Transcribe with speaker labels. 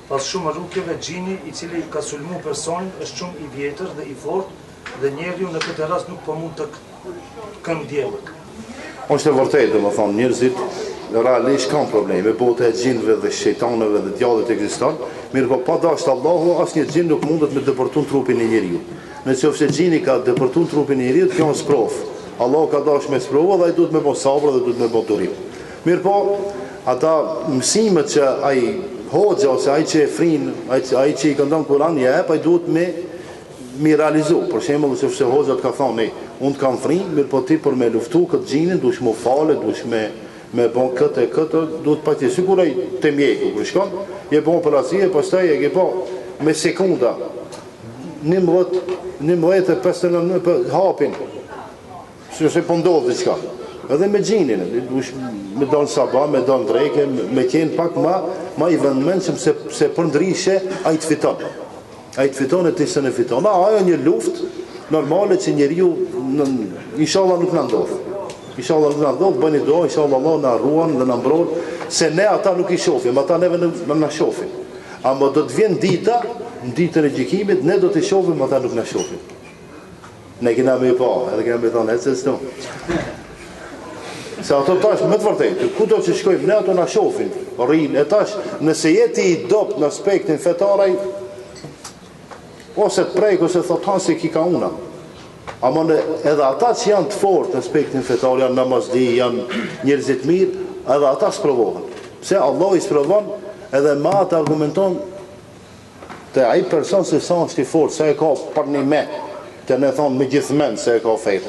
Speaker 1: pas shumë rrugëve gjini i cili ka sulmu person është shumë i vjetër dhe i fortë dhe njeriu në këtë rast nuk po mund të këndjellë.
Speaker 2: Është e vërtetë, domethënë njerëzit realisht kanë probleme, bota e gjinëve dhe shejtanëve dhe djallit ekziston, mirë po pa dashur Allahu asnjë gjin nuk mundet me depërtuar trupin e njeriu. Nëse gjini ka depërtuar trupin e njeriu, kjo është sprov. Allahu ka dashur me sprovë dhe ai duhet me bë sabër dhe duhet me bë durim. Mirë po, ata mësimet që ai hoxha ose ai që e frin, ai që i këndon Kur'an jep, ai duhet me realizu. Për shembull, nëse hoxha të ka thonë, unë të kam frin, mirë po ti për me luftu këtë gjinin, duhesh më falë, duhesh me bon këtë e këtë, duhet patjetër sikur ai te mjeku kur shkon, je bon operacie, pastaj e ke po me sekunda 19:59 për hapin. Se po ndodh diçka. Edhe me gjinin, duhesh me don sabah, me don dreke, me qenë pak ma i vendmenshëm se për ndryshe ai të fiton. Ai të fiton e ti se ne fiton. Ajo një luftë normale që njeriu inshallah nuk na ndodh. Inshallah nuk na ndodh, bëni dua, inshallah Allah na ruan dhe na mbron, se ne ata nuk i shohim, ata neve na shohin. Ama do të vjen dita, në ditën e gjykimit, ne do të shohim, ata nuk na shohin. Ne kena me pa, edhe kena me thonë, ecë s'to. Se ato tash me të vërtetë, kudo që shkojmë ne ato na shohin, rrinë, e tash nëse jeti i dopt në aspektin fetar, ose të prejkë, ose thot hansi ki ka una. Ama edhe ata që janë të fortë në aspektin fetar, janë namazdi, janë njerëzit mirë, edhe ata sprovohen. Pse Allah i sprovon edhe ma të argumenton të ai person se sa është i fortë, se e ka për një me, të ne thonë me gjithmen se e ka fejtë.